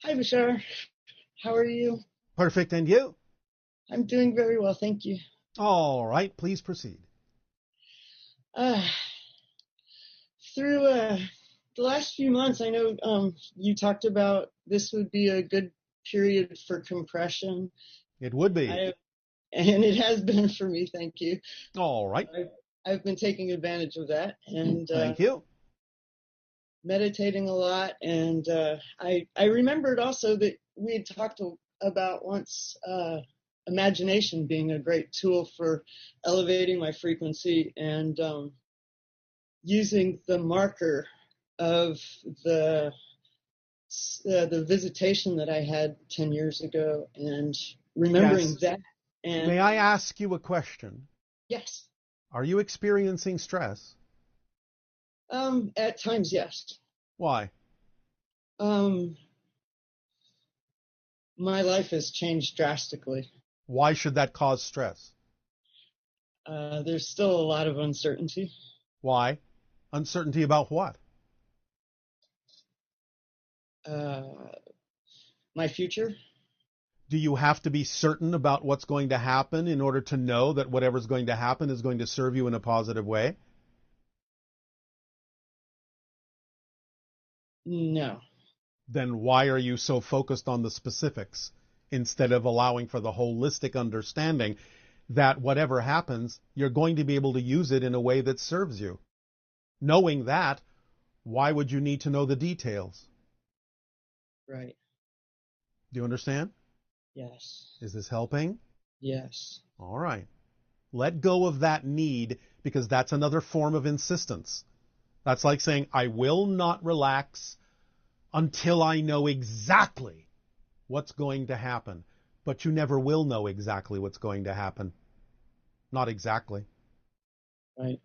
Hi, Bashar. How are you? Perfect. And you? I'm doing very well, thank you. All right. Please proceed. Uh, through the last few months, I know you talked about this would be a good period for compression. It would be. And it has been for me, thank you. All right. I've been taking advantage of that and Thank you. meditating a lot. And I remembered also that we had talked about once imagination being a great tool for elevating my frequency and using the marker of the the visitation that I had 10 years ago and remembering Yes. that. And May I ask you a question? yes, Are you experiencing stress? at times, yes. Why? Um, my life has changed drastically. Why should that cause stress? There's still a lot of uncertainty. Why? Uncertainty about what? Uh, my future. Do you have to be certain about what's going to happen in order to know that whatever's going to happen is going to serve you in a positive way? No. Then why are you so focused on the specifics instead of allowing for the holistic understanding that whatever happens, you're going to be able to use it in a way that serves you? Knowing that, why would you need to know the details? Right. Do you understand? Yes. Is this helping? Yes. All right. Let go of that need, because that's another form of insistence. That's like saying, I will not relax until I know exactly what's going to happen. But you never will know exactly what's going to happen. Not exactly. Right.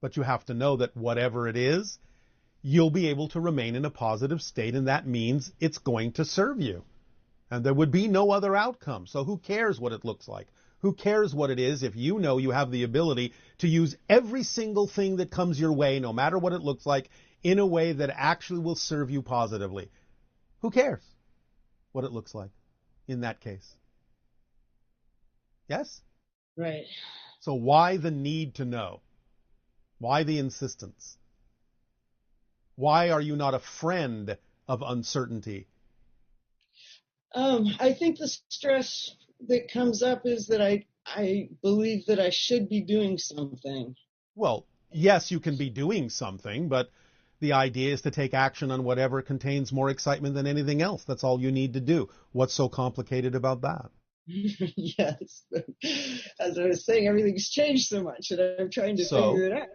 But you have to know that whatever it is, you'll be able to remain in a positive state, and that means it's going to serve you. And there would be no other outcome. So who cares what it looks like? Who cares what it is if you know you have the ability to use every single thing that comes your way, no matter what it looks like, in a way that actually will serve you positively? Who cares what it looks like in that case? Yes? Right. So why the need to know? Why the insistence? Why are you not a friend of uncertainty? I think the stress that comes up is that I believe that I should be doing something. Well, yes, you can be doing something, but the idea is to take action on whatever contains more excitement than anything else. That's all you need to do. What's so complicated about that? Yes. As I was saying, everything's changed so much and I'm trying to So, figure it out.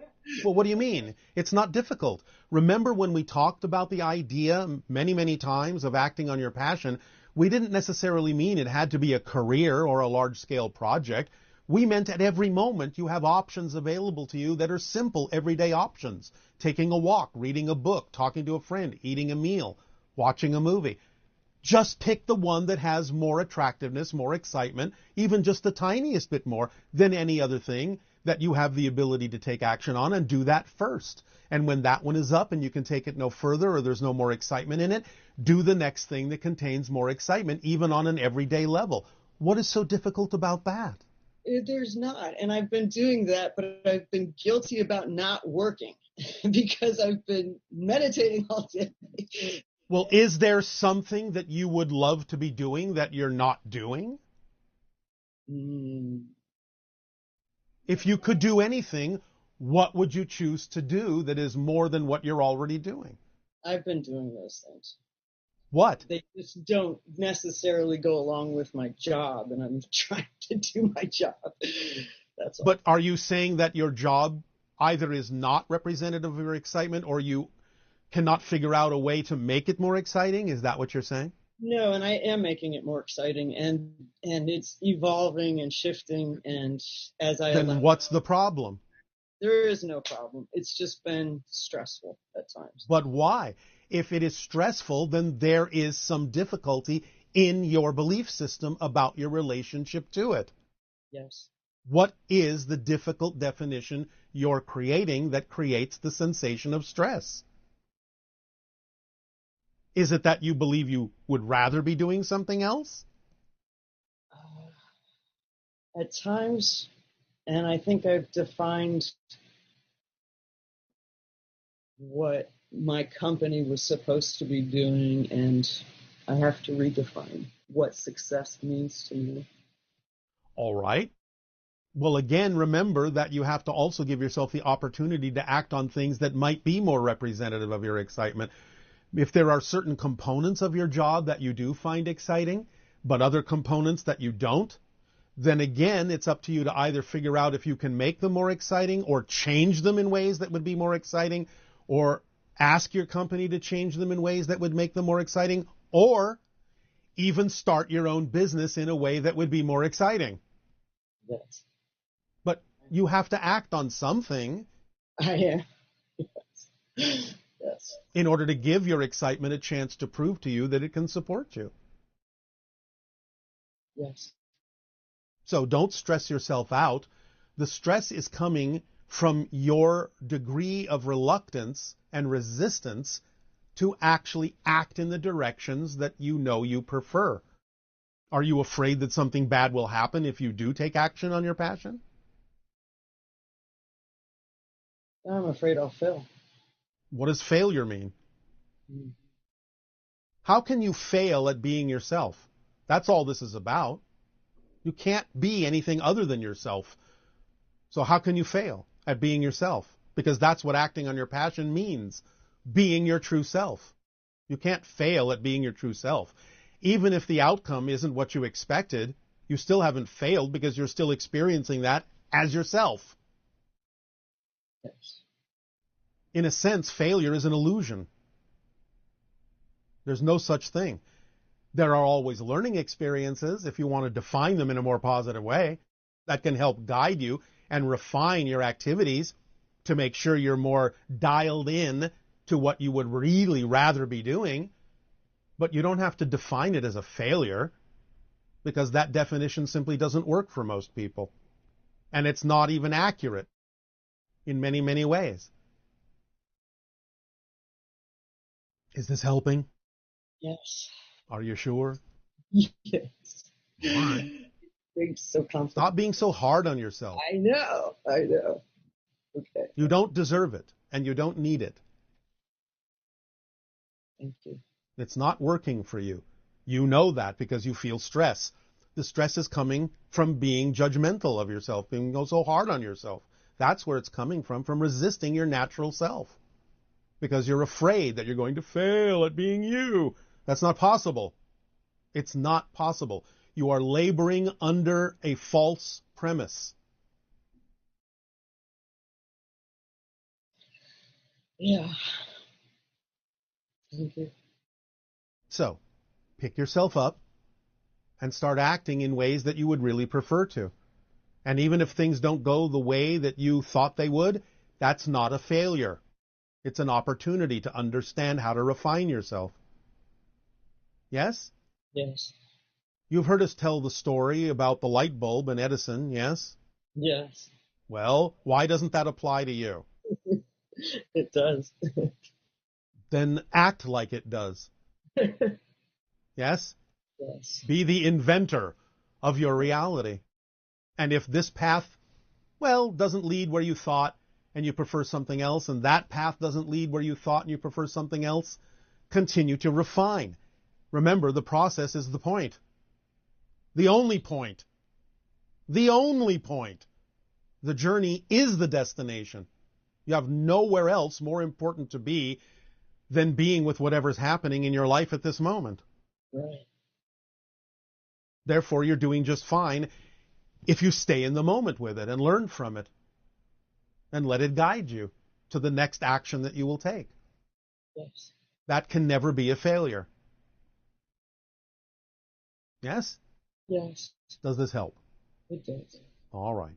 well, what do you mean? It's not difficult. Remember when we talked about the idea many, many times of acting on your passion, we didn't necessarily mean it had to be a career or a large-scale project. We meant at every moment you have options available to you that are simple, everyday options. Taking a walk, reading a book, talking to a friend, eating a meal, watching a movie. Just pick the one that has more attractiveness, more excitement, even just the tiniest bit more than any other thing that you have the ability to take action on, and do that first. And when that one is up and you can take it no further, or there's no more excitement in it, do the next thing that contains more excitement, even on an everyday level. What is so difficult about that? There's not. And I've been doing that, but I've been guilty about not working because I've been meditating all day. Well, is there something that you would love to be doing that you're not doing? Mm, If you could do anything, what would you choose to do that is more than what you're already doing? I've been doing those things. What? They just don't necessarily go along with my job, and I'm trying to do my job. That's all. But are you saying that your job either is not representative of your excitement, or you cannot figure out a way to make it more exciting? Is that what you're saying? No, and I am making it more exciting, and it's evolving and shifting, and as I allow, Then what's the problem? there is no problem. It's just been stressful at times. But why? If it is stressful, then there is some difficulty in your belief system about your relationship to it. Yes. What is the difficult definition you're creating that creates the sensation of stress? Is it that you believe you would rather be doing something else? At times, and I think I've defined what my company was supposed to be doing, and I have to redefine what success means to me. All right. Well, again, remember that you have to also give yourself the opportunity to act on things that might be more representative of your excitement. If there are certain components of your job that you do find exciting, but other components that you don't, then again, it's up to you to either figure out if you can make them more exciting or change them in ways that would be more exciting, or ask your company to change them in ways that would make them more exciting, or even start your own business in a way that would be more exciting. Yes. But you have to act on something. I am. Yes. Yes. In order to give your excitement a chance to prove to you that it can support you. Yes. So don't stress yourself out. The stress is coming from your degree of reluctance and resistance to actually act in the directions that you know you prefer. Are you afraid that something bad will happen if you do take action on your passion? I'm afraid I'll fail. What does failure mean? Mm. How can you fail at being yourself? That's all this is about. You can't be anything other than yourself. So how can you fail at being yourself? Because that's what acting on your passion means, being your true self. You can't fail at being your true self. Even if the outcome isn't what you expected, you still haven't failed because you're still experiencing that as yourself. Yes. In a sense, failure is an illusion. There's no such thing. There are always learning experiences, if you want to define them in a more positive way, that can help guide you and refine your activities to make sure you're more dialed in to what you would really rather be doing. But you don't have to define it as a failure, because that definition simply doesn't work for most people. And it's not even accurate in many, many ways. Is this helping? Yes. Are you sure? Yes. All right. Being so confident. Stop being so hard on yourself. I know. Okay. You don't deserve it, and you don't need it. Thank you. It's not working for you. You know that because you feel stress. The stress is coming from being judgmental of yourself, being so hard on yourself. That's where it's coming from resisting your natural self. Because you're afraid that you're going to fail at being you. That's not possible. It's not possible. You are laboring under a false premise. Yeah. Thank you. So, pick yourself up and start acting in ways that you would really prefer to. And even if things don't go the way that you thought they would, that's not a failure. It's an opportunity to understand how to refine yourself. Yes? Yes. You've heard us tell the story about the light bulb and Edison, yes? Yes. Well, why doesn't that apply to you? It does. Then act like it does. Yes? Yes. Be the inventor of your reality. And if this path, doesn't lead where you thought and you prefer something else, and that path doesn't lead where you thought and you prefer something else, continue to refine. Remember, the process is the point. The only point. The only point. The journey is the destination. You have nowhere else more important to be than being with whatever's happening in your life at this moment. Right. Therefore, you're doing just fine if you stay in the moment with it and learn from it and let it guide you to the next action that you will take. Yes. That can never be a failure. Yes? Yes. Does this help? It does. All right.